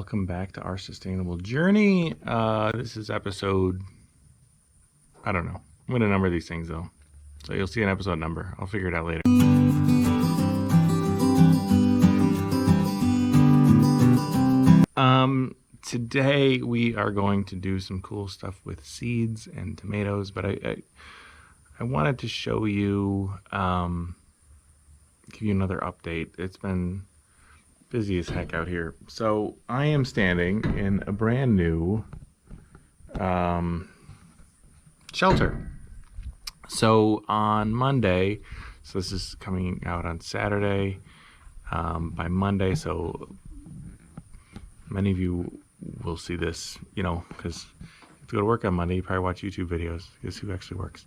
Welcome back to our sustainable journey. This is episode, I don't know. I'm going to number these things though. So you'll see an episode number. I'll figure it out later. Today we are going to do some cool stuff with seeds and tomatoes, but I wanted to show you, give you another update. It's been busy as heck out here. So I am standing in a brand new shelter. So on Monday, so this is coming out on Saturday, by Monday, so many of you will see this, you know, because if you go to work on Monday, you probably watch YouTube videos, because who actually works.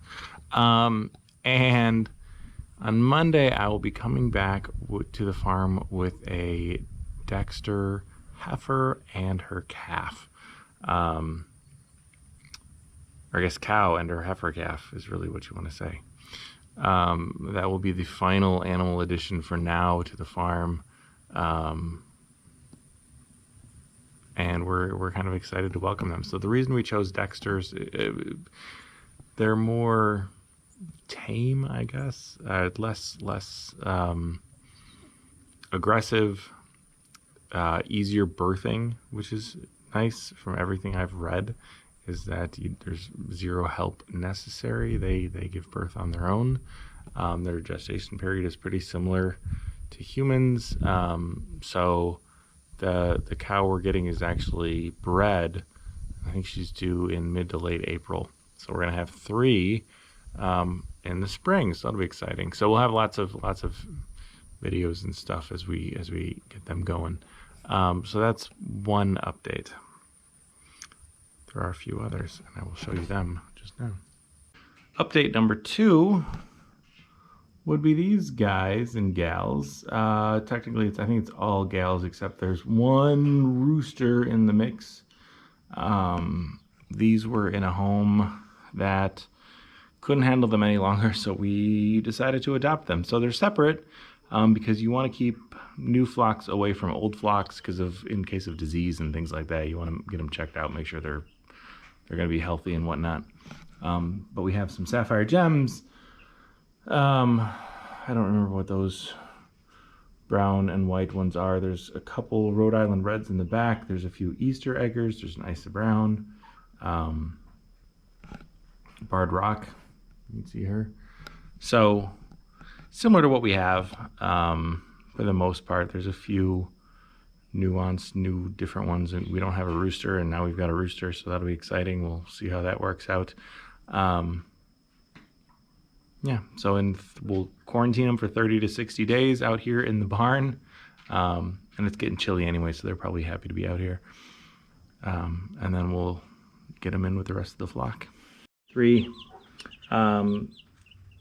And on Monday, I will be coming back to the farm with a Dexter heifer and her calf. Or I guess cow and her heifer calf is really what you want to say. That will be the final animal addition for now to the farm. And we're kind of excited to welcome them. So the reason we chose Dexters, they're more tame, I guess, less aggressive, easier birthing, which is nice from everything I've read, is that there's zero help necessary. They give birth on their own. Their gestation period is pretty similar to humans. So the cow we're getting is actually bred. I think she's due in mid to late April. So we're gonna have 3 in the spring, so that'll be exciting. So we'll have lots of videos and stuff as we get them going. So that's one update. There are a few others, and I will show you them just now. Update number 2 would be these guys and gals. Technically, I think it's all gals, except there's one rooster in the mix. These were in a home that couldn't handle them any longer, so we decided to adopt them. So they're separate because you want to keep new flocks away from old flocks in case of disease and things like that. You want to get them checked out, make sure they're going to be healthy and whatnot. But we have some sapphire gems. I don't remember what those brown and white ones are. There's a couple Rhode Island Reds in the back. There's a few Easter eggers. There's an Isa Brown. Barred Rock. You can see her. So similar to what we have, for the most part. There's a few nuanced, new, different ones. And we don't have a rooster, and now we've got a rooster, so that'll be exciting. We'll see how that works out. Yeah, so we'll quarantine them for 30 to 60 days out here in the barn. And it's getting chilly anyway, so they're probably happy to be out here. And then we'll get them in with the rest of the flock. 3.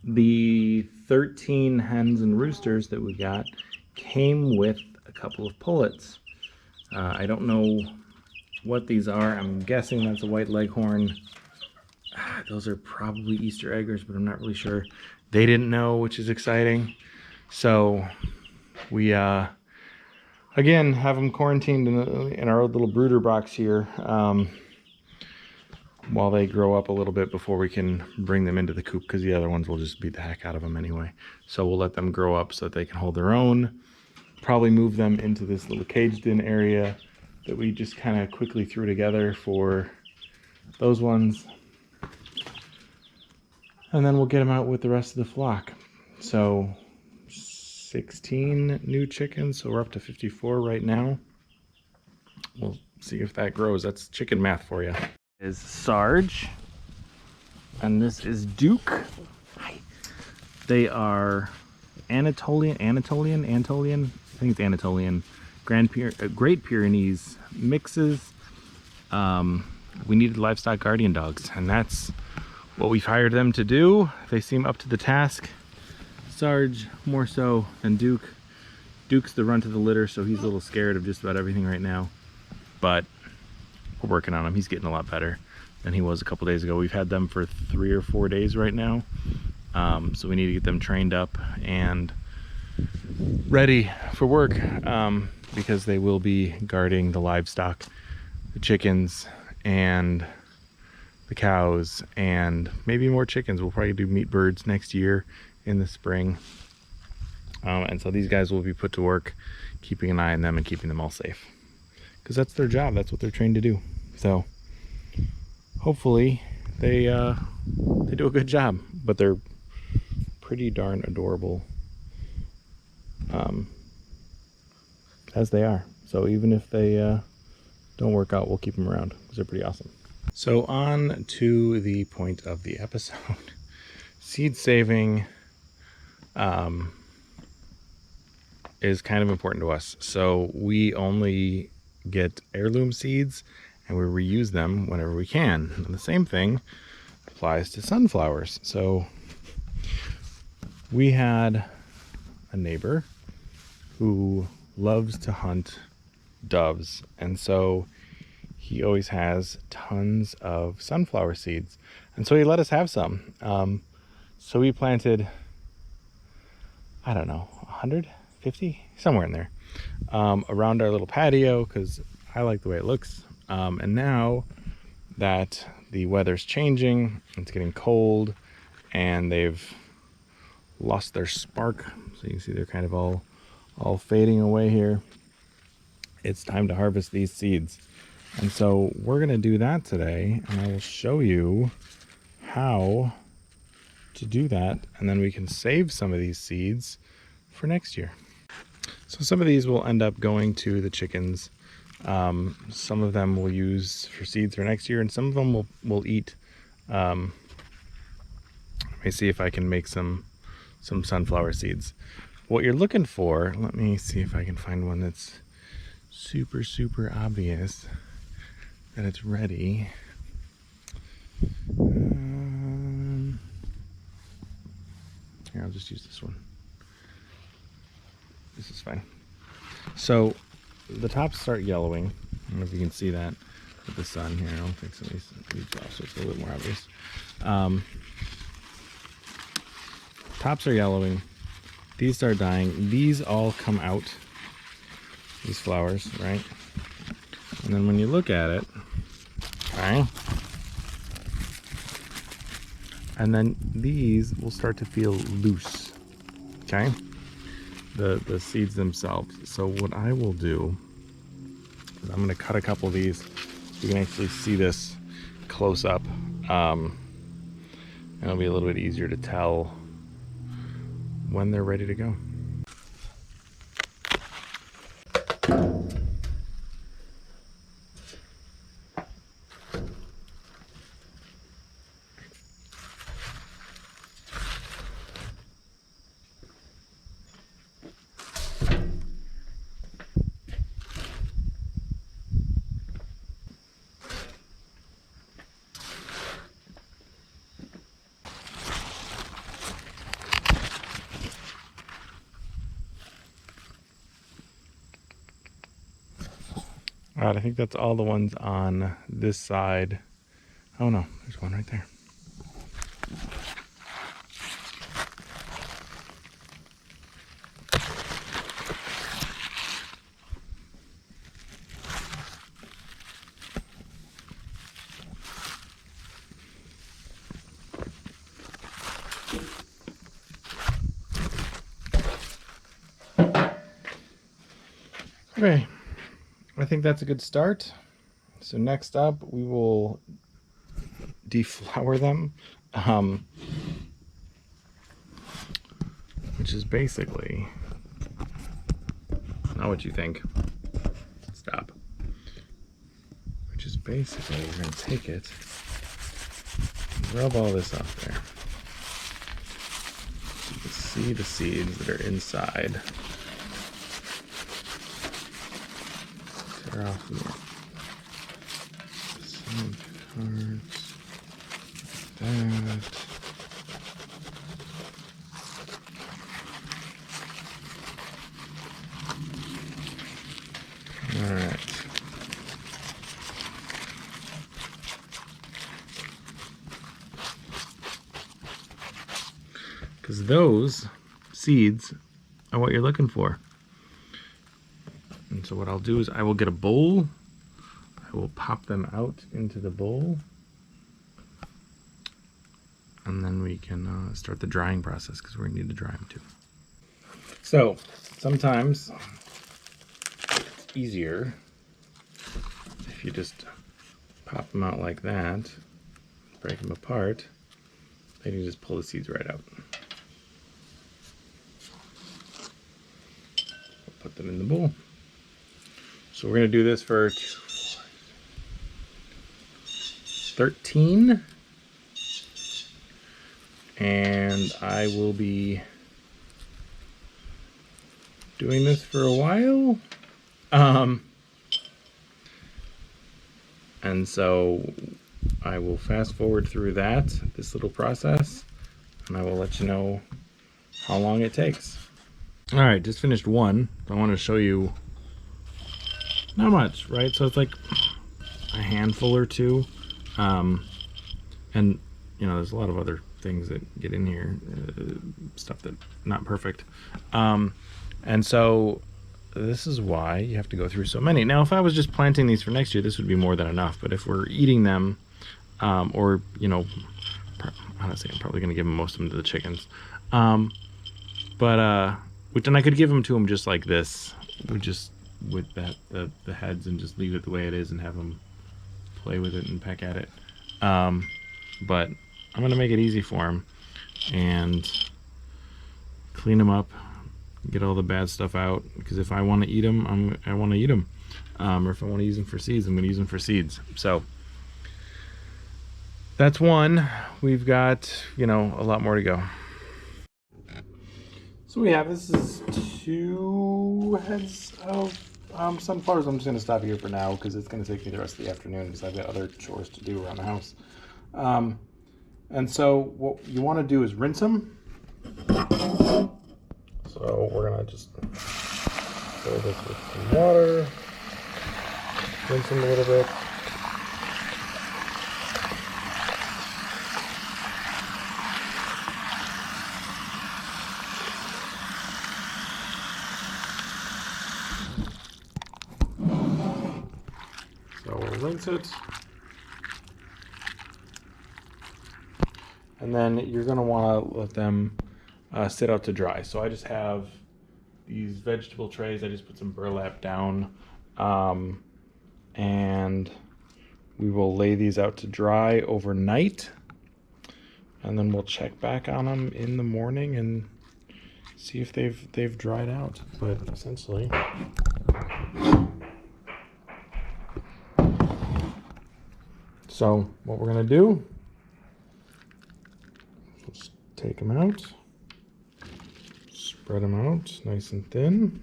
The 13 hens and roosters that we got came with a couple of pullets. I don't know what these are. I'm guessing that's a white leghorn. Those are probably Easter eggers, but I'm not really sure. They didn't know, which is exciting. So we, again, have them quarantined in our little brooder box here while they grow up a little bit before we can bring them into the coop, because the other ones will just beat the heck out of them anyway. So we'll let them grow up so that they can hold their own. Probably move them into this little caged-in area that we just kind of quickly threw together for those ones. And then we'll get them out with the rest of the flock. So 16 new chickens, so we're up to 54 right now. We'll see if that grows. That's chicken math for you. Is Sarge, and this is Duke. Hi. They are Anatolian, I think it's Anatolian, Great Pyrenees mixes. We needed livestock guardian dogs, and that's what we've hired them to do. They seem up to the task. Sarge more so than Duke. Duke's the runt of the litter, so he's a little scared of just about everything right now. But we're working on him. He's getting a lot better than he was a couple days ago. We've had them for 3 or 4 days right now. So we need to get them trained up and ready for work because they will be guarding the livestock, the chickens and the cows, and maybe more chickens. We'll probably do meat birds next year in the spring. And so these guys will be put to work keeping an eye on them and keeping them all safe, because that's their job. That's what they're trained to do. So hopefully they do a good job, but they're pretty darn adorable as they are. So even if they don't work out, we'll keep them around because they're pretty awesome. So on to the point of the episode. Seed saving is kind of important to us. So we only get heirloom seeds and we reuse them whenever we can. And the same thing applies to sunflowers. So we had a neighbor who loves to hunt doves, and so he always has tons of sunflower seeds, and so he let us have some. So we planted, I don't know, 150, somewhere in there, around our little patio because I like the way it looks. And now that the weather's changing, it's getting cold, and they've lost their spark, so you can see they're kind of all fading away here. It's time to harvest these seeds, and so we're gonna do that today, and I will show you how to do that, and then we can save some of these seeds for next year. So some of these will end up going to the chickens. Some of them we'll use for seeds for next year, and some of them we'll eat. Let me see if I can make some sunflower seeds. What you're looking for, let me see if I can find one that's super obvious that it's ready. Here, I'll just use this one. This is fine. So the tops start yellowing. I don't know if you can see that with the sun here. I'll take some of these leaves off so it's a little bit more obvious. Tops are yellowing. These start dying. These all come out, these flowers, right? And then when you look at it, okay, and then these will start to feel loose, okay? The seeds themselves. So what I will do is I'm gonna cut a couple of these so you can actually see this close up. And it'll be a little bit easier to tell when they're ready to go. All right, I think that's all the ones on this side. Oh no, there's one right there. Okay, I think that's a good start. So next up, we will deflower them, which is basically not what you think. Stop. Which is basically, we're going to take it, rub all this off there. So you can see the seeds that are inside. Tear off the seed cards, like that. All right. Because those seeds are what you're looking for. And so what I'll do is I will get a bowl. I will pop them out into the bowl. And then we can start the drying process because we're going to need to dry them too. So sometimes it's easier if you just pop them out like that, break them apart, then you just pull the seeds right out. Put them in the bowl. So we're going to do this for 13. And I will be doing this for a while. And so I will fast forward through this little process, and I will let you know how long it takes. All right, just finished one. I want to show you, not much, right? So it's like a handful or two. And you know, there's a lot of other things that get in here, stuff that not perfect. And so this is why you have to go through so many. Now, if I was just planting these for next year, this would be more than enough. But if we're eating them, or, you know, honestly, I'm probably going to give most of them to the chickens. Which, and I could give them to them just like this, with the heads, and just leave it the way it is and have them play with it and peck at it. But I'm going to make it easy for them and clean them up, get all the bad stuff out, because if I want to eat them, I want to eat them. Or if I want to use them for seeds, I'm going to use them for seeds. So that's one. We've got, you know, a lot more to go. So this is 2 heads of sunflowers. I'm just going to stop here for now because it's going to take me the rest of the afternoon because I've got other chores to do around the house. And so what you want to do is rinse them. So we're going to just fill this with some water, rinse them a little bit. So we'll rinse it. And then you're going to want to let them sit out to dry. So I just have these vegetable trays. I just put some burlap down, and we will lay these out to dry overnight, and then we'll check back on them in the morning and see if they've dried out. But essentially, so what we're going to do, let's take them out, spread them out nice and thin.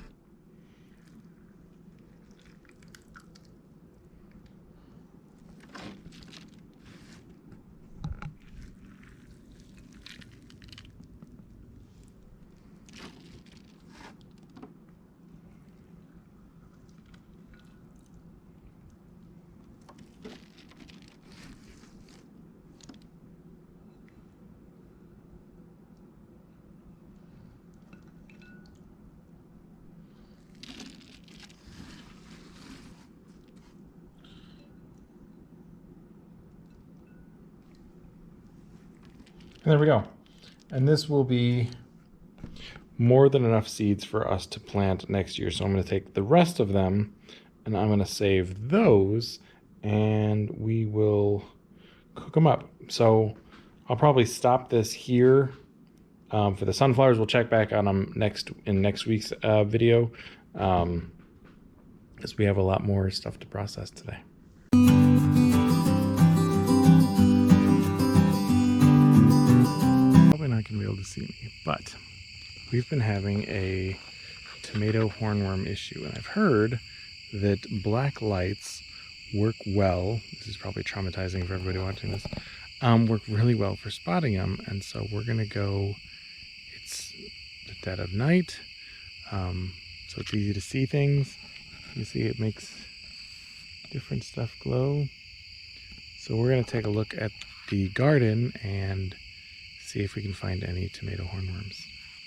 And there we go. And this will be more than enough seeds for us to plant next year. So I'm going to take the rest of them and I'm going to save those and we will cook them up. So I'll probably stop this here for the sunflowers. We'll check back on them in next week's video because we have a lot more stuff to process today. Not gonna be able to see me, but we've been having a tomato hornworm issue, and I've heard that black lights work well. This is probably traumatizing for everybody watching this. Work really well for spotting them, and so we're gonna go. It's the dead of night, so it's easy to see things. You see, it makes different stuff glow. So we're gonna take a look at the garden and see if we can find any tomato hornworms.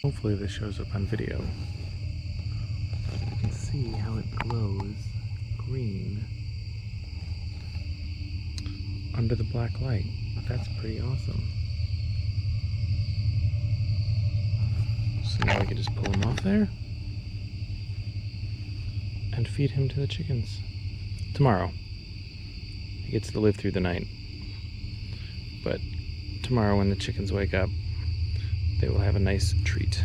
Hopefully this shows up on video. You can see how it glows green under the black light. That's pretty awesome. So now we can just pull him off there and feed him to the chickens. Tomorrow. He gets to live through the night. But tomorrow when the chickens wake up, they will have a nice treat.